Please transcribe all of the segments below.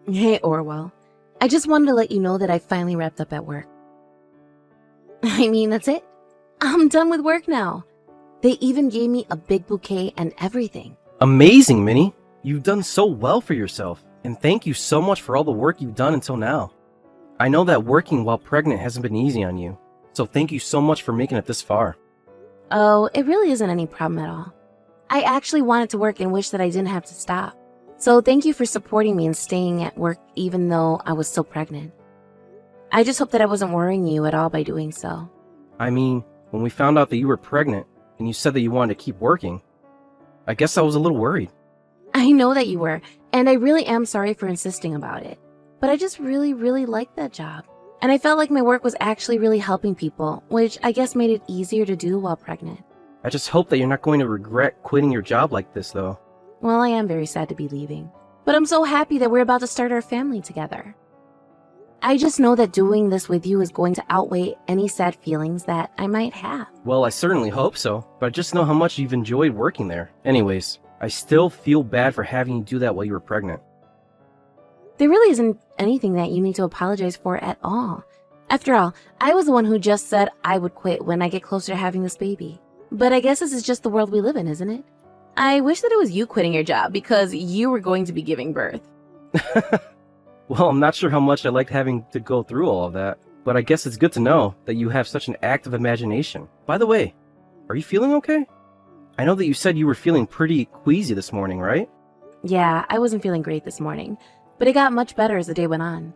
Hey, Orwell. I just wanted to let you know that I finally wrapped up at work. I mean, that's it. I'm done with work now. They even gave me a big bouquet and everything. Amazing, Minnie! You've done so well for yourself, and thank you so much for all the work you've done until now. I know that working while pregnant hasn't been easy on you, so thank you so much for making it this far. Oh, it really isn't any problem at all. I actually wanted to work and wish that I didn't have to stop. So thank you for supporting me and staying at work even though I was still pregnant. I just hope that I wasn't worrying you at all by doing so. I mean, when we found out that you were pregnant, and you said that you wanted to keep working, I guess I was a little worried. I know that you were, and I really am sorry for insisting about it. But I just really liked that job. And I felt like my work was actually really helping people, which I guess made it easier to do while pregnant. I just hope that you're not going to regret quitting your job like this, though. Well, I am very sad to be leaving, but I'm so happy that we're about to start our family together. I just know that doing this with you is going to outweigh any sad feelings that I might have. Well, I certainly hope so, but I just know how much you've enjoyed working there. Anyways, I still feel bad for having you do that while you were pregnant. There really isn't anything that you need to apologize for at all. After all, I was the one who just said I would quit when I get closer to having this baby. But I guess this is just the world we live in, isn't it? I wish that it was you quitting your job because you were going to be giving birth. Well, I'm not sure how much I liked having to go through all of that, but I guess it's good to know that you have such an active imagination. By the way, are you feeling okay? I know that you said you were feeling pretty queasy this morning, right? Yeah, I wasn't feeling great this morning, but it got much better as the day went on.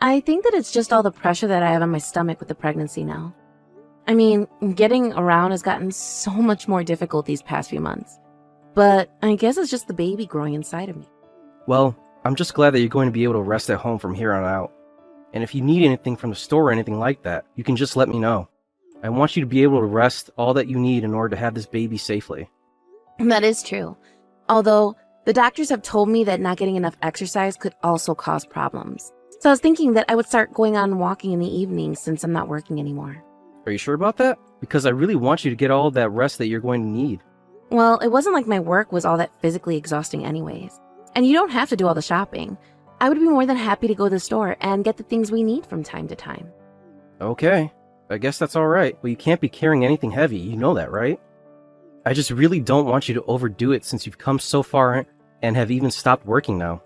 I think that it's just all the pressure that I have on my stomach with the pregnancy now. I mean, getting around has gotten so much more difficult these past few months. But I guess it's just the baby growing inside of me. Well, I'm just glad that you're going to be able to rest at home from here on out. And if you need anything from the store or anything like that, you can just let me know. I want you to be able to rest all that you need in order to have this baby safely. That is true. Although, the doctors have told me that not getting enough exercise could also cause problems. So I was thinking that I would start going on walking in the evenings since I'm not working anymore. Are you sure about that? Because I really want you to get all that rest that you're going to need. Well, it wasn't like my work was all that physically exhausting anyways. And you don't have to do all the shopping. I would be more than happy to go to the store and get the things we need from time to time. Okay, I guess that's alright. Well, you can't be carrying anything heavy, you know that, right? I just really don't want you to overdo it since you've come so far and have even stopped working now.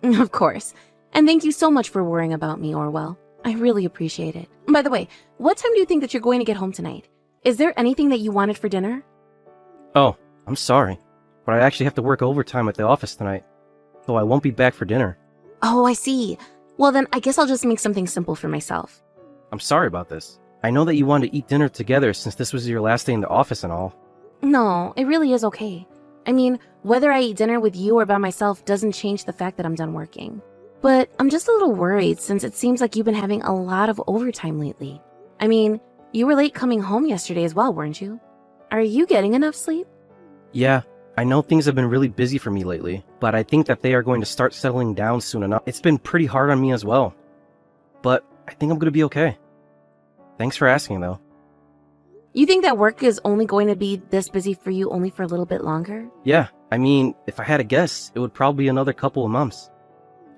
Of course. And thank you so much for worrying about me, Orwell. I really appreciate it. By the way, what time do you think that you're going to get home tonight? Is there anything that you wanted for dinner? Oh, I'm sorry, but I actually have to work overtime at the office tonight, so I won't be back for dinner. Oh, I see. Well then, I guess I'll just make something simple for myself. I'm sorry about this. I know that you wanted to eat dinner together since this was your last day in the office and all. No, it really is okay. I mean, whether I eat dinner with you or by myself doesn't change the fact that I'm done working. But I'm just a little worried since it seems like you've been having a lot of overtime lately. I mean, you were late coming home yesterday as well, weren't you? Are you getting enough sleep? Yeah, I know things have been really busy for me lately, but I think that they are going to start settling down soon enough. It's been pretty hard on me as well, but I think I'm going to be okay. Thanks for asking, though. You think that work is only going to be this busy for you only for a little bit longer? Yeah, I mean, if I had to guess, it would probably be another couple of months.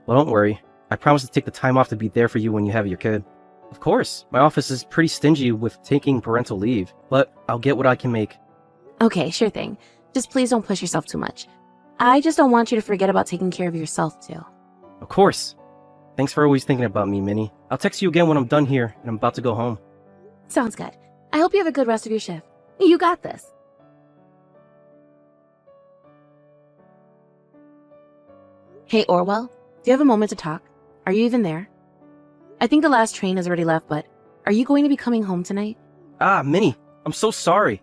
Well, don't worry. I promise to take the time off to be there for you when you have your kid. Of course, my office is pretty stingy with taking parental leave, but I'll get what I can make. Okay, sure thing. Just please don't push yourself too much. I just don't want you to forget about taking care of yourself, too. Of course. Thanks for always thinking about me, Minnie. I'll text you again when I'm done here and I'm about to go home. Sounds good. I hope you have a good rest of your shift. You got this. Hey, Orwell, do you have a moment to talk? Are you even there? I think the last train has already left, but are you going to be coming home tonight? Ah, Minnie, I'm so sorry.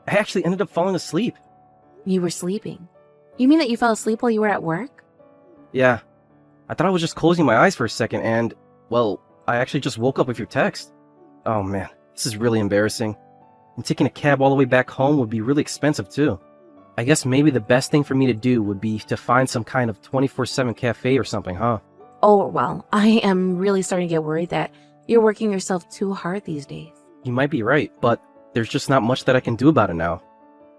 I actually ended up falling asleep. You were sleeping. You mean that you fell asleep while you were at work? Yeah. I thought I was just closing my eyes for a second and, well, I actually just woke up with your text. Oh man, this is really embarrassing. And taking a cab all the way back home would be really expensive too. I guess maybe the best thing for me to do would be to find some kind of 24/7 cafe or something, huh? Oh, well, I am really starting to get worried that you're working yourself too hard these days. You might be right, but there's just not much that I can do about it now.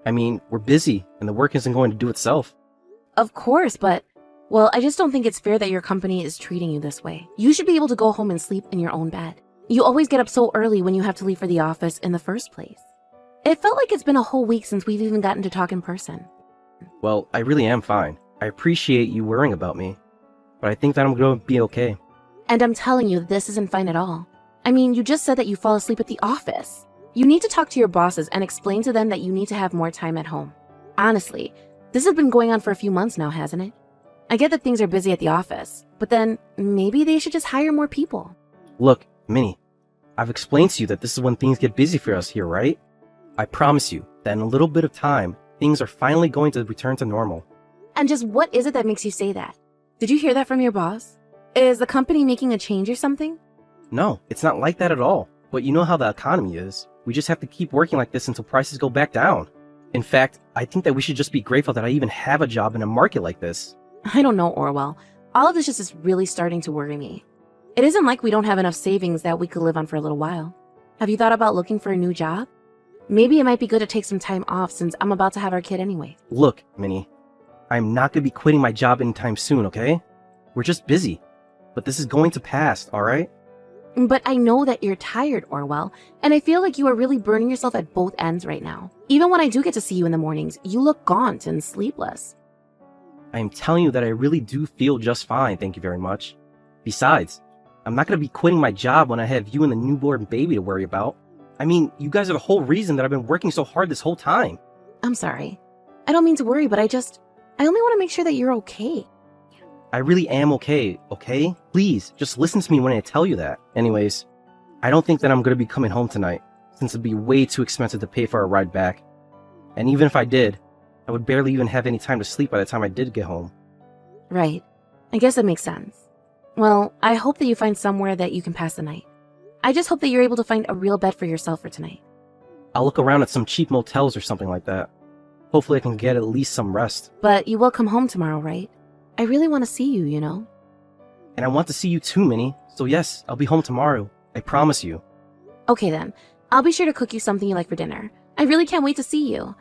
I mean, we're busy, and the work isn't going to do itself. Of course, but Well, I just don't think it's fair that your company is treating you this way. You should be able to go home and sleep in your own bed. You always get up so early when you have to leave for the office in the first place. It felt like it's been a whole week since we've even gotten to talk in person. Well, I really am fine. I appreciate you worrying about me, but I think that I'm going to be okay. And I'm telling you, this isn't fine at all. I mean, you just said that you fall asleep at the office. You need to talk to your bosses and explain to them that you need to have more time at home. Honestly, this has been going on for a few months now, hasn't it? I get that things are busy at the office, but then maybe they should just hire more people. Look, Minnie, I've explained to you that this is when things get busy for us here, right? I promise you that in a little bit of time, things are finally going to return to normal. And just what is it that makes you say that? Did you hear that from your boss? Is the company making a change or something? No, it's not like that at all. But you know how the economy is. We just have to keep working like this until prices go back down. In fact, I think that we should just be grateful that I even have a job in a market like this. I don't know, Orwell. All of this just is really starting to worry me. It isn't like we don't have enough savings that we could live on for a little while. Have you thought about looking for a new job? Maybe it might be good to take some time off since I'm about to have our kid anyway. Look, Minnie, I'm not going to be quitting my job anytime soon, okay? We're just busy. But this is going to pass, alright? But I know that you're tired, Orwell, and I feel like you are really burning yourself at both ends right now. Even when I do get to see you in the mornings, you look gaunt and sleepless. I am telling you that I really do feel just fine, thank you very much. Besides, I'm not going to be quitting my job when I have you and the newborn baby to worry about. I mean, you guys are the whole reason that I've been working so hard this whole time. I'm sorry. I don't mean to worry, but I only want to make sure that you're okay. I really am okay, okay? Please, just listen to me when I tell you that. Anyways, I don't think that I'm going to be coming home tonight, since it'd be way too expensive to pay for a ride back. And even if I did, I would barely even have any time to sleep by the time I did get home. Right. I guess that makes sense. Well, I hope that you find somewhere that you can pass the night. I just hope that you're able to find a real bed for yourself for tonight. I'll look around at some cheap motels or something like that. Hopefully I can get at least some rest. But you will come home tomorrow, right? I really want to see you, you know? And I want to see you too, Minnie. So yes, I'll be home tomorrow. I promise you. Okay then. I'll be sure to cook you something you like for dinner. I really can't wait to see you.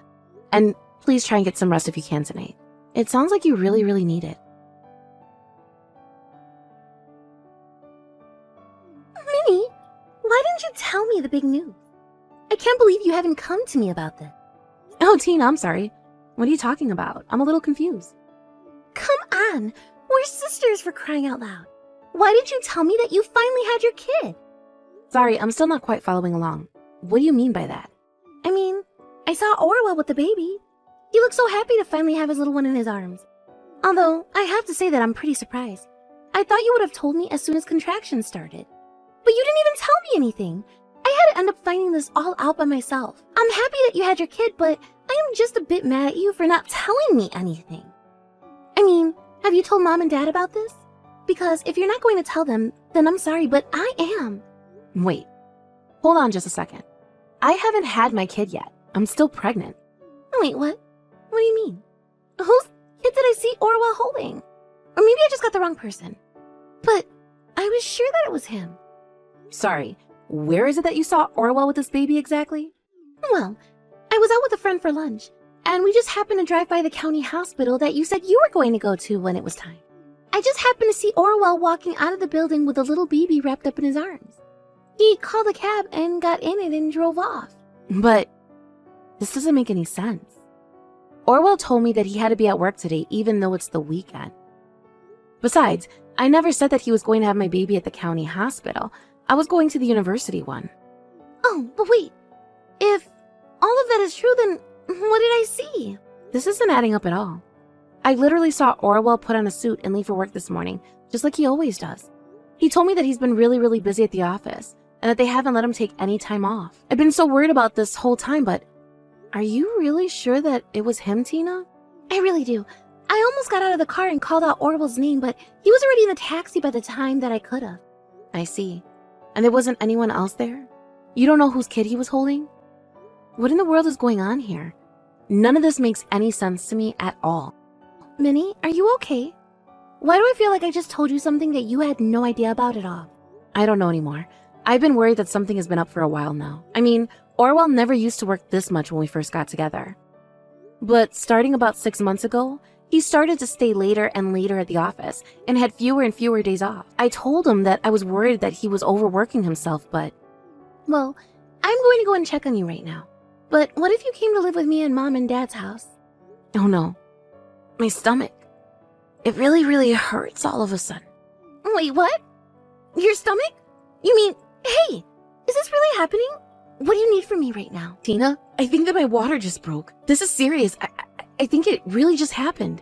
And please try and get some rest if you can tonight. It sounds like you really, really need it. Minnie, why didn't you tell me the big news? I can't believe you haven't come to me about this. Oh, Tina, I'm sorry. What are you talking about? I'm a little confused. Come on, we're sisters for crying out loud. Why didn't you tell me that you finally had your kid? Sorry, I'm still not quite following along. What do you mean by that? I mean, I saw Orwell with the baby. He looked so happy to finally have his little one in his arms. Although, I have to say that I'm pretty surprised. I thought you would have told me as soon as contractions started. But you didn't even tell me anything. I had to end up finding this all out by myself. I'm happy that you had your kid, but I am just a bit mad at you for not telling me anything. I mean, have you told Mom and Dad about this? Because if you're not going to tell them, then I'm sorry, but I am. Wait, hold on just a second. I haven't had my kid yet. I'm still pregnant. Wait, what? What do you mean? Whose kid did I see Orwell holding? Or maybe I just got the wrong person. But I was sure that it was him. Sorry, where is it that you saw Orwell with this baby exactly? Well, I was out with a friend for lunch, and we just happened to drive by the county hospital that you said you were going to go to when it was time. I just happened to see Orwell walking out of the building with a little baby wrapped up in his arms. He called a cab and got in it and drove off. But this doesn't make any sense. Orwell told me that he had to be at work today even though it's the weekend. Besides, I never said that he was going to have my baby at the county hospital. I was going to the university one. Oh, but wait. If all of that is true, then what did I see? This isn't adding up at all. I literally saw Orwell put on a suit and leave for work this morning, just like he always does. He told me that he's been really, really busy at the office, and that they haven't let him take any time off. I've been so worried about this whole time, but are you really sure that it was him, Tina? I really do. I almost got out of the car and called out Orwell's name, but he was already in the taxi by the time that I could have. I see. And there wasn't anyone else there? You don't know whose kid he was holding? What in the world is going on here? None of this makes any sense to me at all. Minnie, are you okay? Why do I feel like I just told you something that you had no idea about at all? I don't know anymore. I've been worried that something has been up for a while now. I mean, Orwell never used to work this much when we first got together. But starting about 6 months ago, He started to stay later and later at the office and had fewer and fewer days off. I told him that I was worried that he was overworking himself, but... Well, I'm going to go and check on you right now. But what if you came to live with me in Mom and Dad's house? Oh no. My stomach. It really hurts all of a sudden. Wait, what? Your stomach? You mean, hey, is this really happening? What do you need from me right now? Tina, I think that my water just broke. This is serious. I think it really just happened.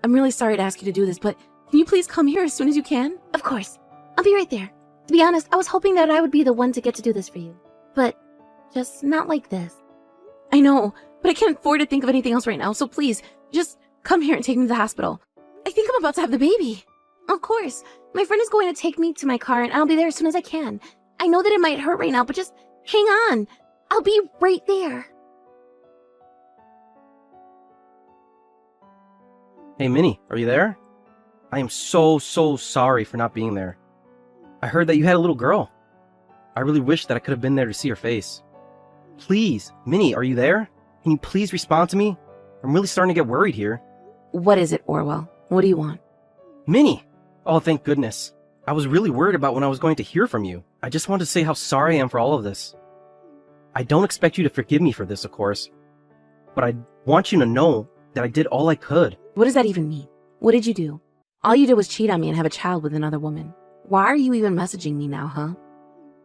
I'm really sorry to ask you to do this, but can you please come here as soon as you can? Of course. I'll be right there. To be honest, I was hoping that I would be the one to get to do this for you. But just not like this. I know, but I can't afford to think of anything else right now, so please, just come here and take me to the hospital. I think I'm about to have the baby. Of course. My friend is going to take me to my car and I'll be there as soon as I can. I know that it might hurt right now, but just hang on. I'll be right there. Hey, Minnie, are you there? I am so sorry for not being there. I heard that you had a little girl. I really wish that I could have been there to see her face. Please, Minnie, are you there? Can you please respond to me? I'm really starting to get worried here. What is it, Orwell? What do you want? Minnie! Oh, thank goodness. I was really worried about when I was going to hear from you. I just wanted to say how sorry I am for all of this. I don't expect you to forgive me for this, of course. But I want you to know that I did all I could. What does that even mean? What did you do? All you did was cheat on me and have a child with another woman. Why are you even messaging me now, huh?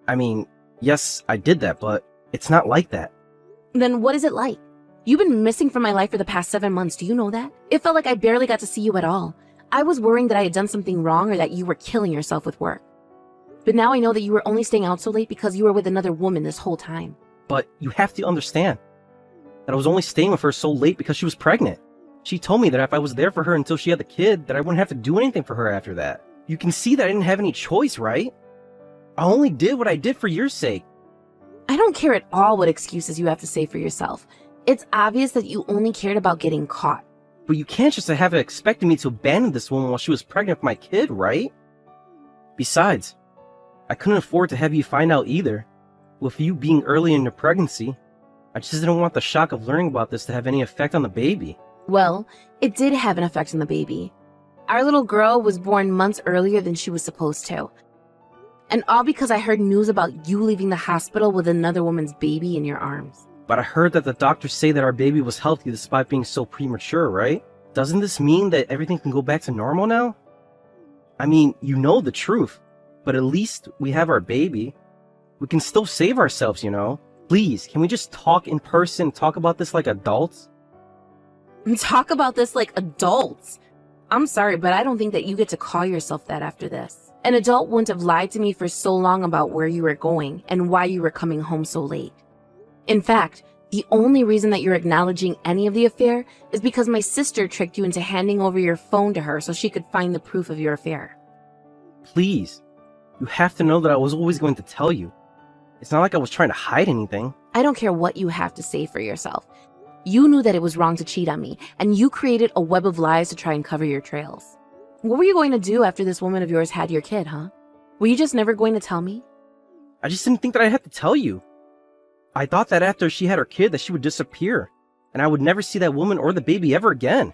I mean, yes, I did that, but it's not like that. Then what is it like? You've been missing from my life for the past 7 months, do you know that? It felt like I barely got to see you at all. I was worrying that I had done something wrong or that you were killing yourself with work. But now I know that you were only staying out so late because you were with another woman this whole time. But you have to understand that I was only staying with her so late because she was pregnant. She told me that if I was there for her until she had the kid, that I wouldn't have to do anything for her after that. You can see that I didn't have any choice, right? I only did what I did for your sake. I don't care at all what excuses you have to say for yourself. It's obvious that you only cared about getting caught. But you can't just have expected me to abandon this woman while she was pregnant with my kid, right? Besides, I couldn't afford to have you find out either. With you being early in your pregnancy, I just didn't want the shock of learning about this to have any effect on the baby. Well, it did have an effect on the baby. Our little girl was born months earlier than she was supposed to. And all because I heard news about you leaving the hospital with another woman's baby in your arms. But I heard that the doctors say that our baby was healthy despite being so premature, right? Doesn't this mean that everything can go back to normal now? I mean, you know the truth, but at least we have our baby. We can still save ourselves, you know? Please, can we just talk in person, talk about this like adults? Talk about this like adults? I'm sorry, but I don't think that you get to call yourself that after this. An adult wouldn't have lied to me for so long about where you were going and why you were coming home so late. In fact, the only reason that you're acknowledging any of the affair is because my sister tricked you into handing over your phone to her so she could find the proof of your affair. Please, you have to know that I was always going to tell you. It's not like I was trying to hide anything. I don't care what you have to say for yourself. You knew that it was wrong to cheat on me, and you created a web of lies to try and cover your trails. What were you going to do after this woman of yours had your kid, huh? Were you just never going to tell me? I just didn't think that I had to tell you. I thought that after she had her kid that she would disappear, and I would never see that woman or the baby ever again.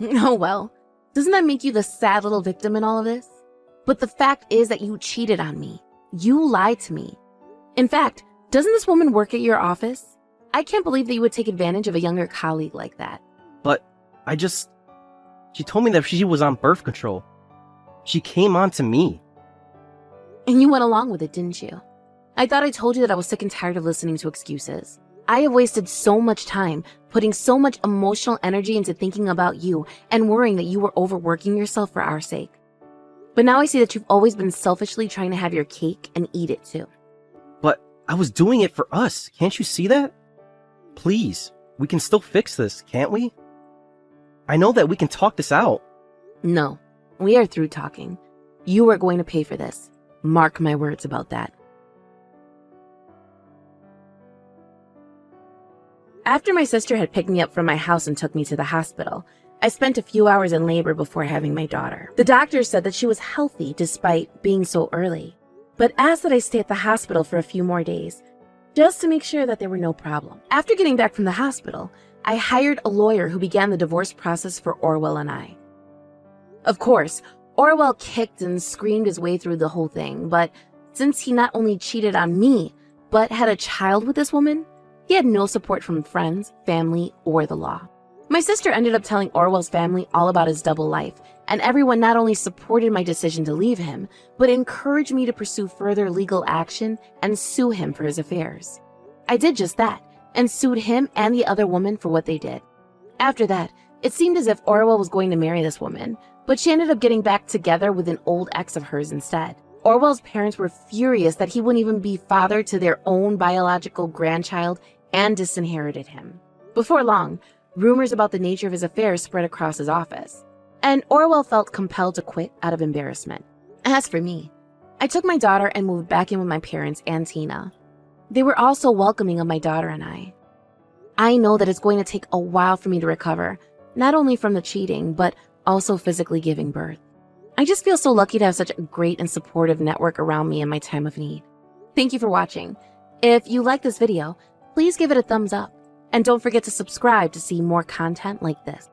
Oh well, doesn't that make you the sad little victim in all of this? But the fact is that you cheated on me. You lied to me. In fact, doesn't this woman work at your office? I can't believe that you would take advantage of a younger colleague like that. But she told me that she was on birth control. She came on to me. And you went along with it, didn't you? I thought I told you that I was sick and tired of listening to excuses. I have wasted so much time, putting so much emotional energy into thinking about you and worrying that you were overworking yourself for our sake. But now I see that you've always been selfishly trying to have your cake and eat it too. But I was doing it for us. Can't you see that? Please, we can still fix this, can't we? I know that we can talk this out. No, we are through talking. You are going to pay for this. Mark my words about that. After my sister had picked me up from my house and took me to the hospital, I spent a few hours in labor before having my daughter. The doctor said that she was healthy despite being so early, but asked that I stay at the hospital for a few more days, just to make sure that there were no problems. After getting back from the hospital, I hired a lawyer who began the divorce process for Orwell and I. Of course, Orwell kicked and screamed his way through the whole thing, but since he not only cheated on me, but had a child with this woman, he had no support from friends, family, or the law. My sister ended up telling Orwell's family all about his double life, and everyone not only supported my decision to leave him, but encouraged me to pursue further legal action and sue him for his affairs. I did just that, and sued him and the other woman for what they did. After that, it seemed as if Orwell was going to marry this woman, but she ended up getting back together with an old ex of hers instead. Orwell's parents were furious that he wouldn't even be father to their own biological grandchild and disinherited him. Before long, rumors about the nature of his affairs spread across his office, and Orwell felt compelled to quit out of embarrassment. As for me, I took my daughter and moved back in with my parents and Tina. They were also welcoming of my daughter and I. I know that it's going to take a while for me to recover, not only from the cheating, but also physically giving birth. I just feel so lucky to have such a great and supportive network around me in my time of need. Thank you for watching. If you like this video, please give it a thumbs up, and don't forget to subscribe to see more content like this.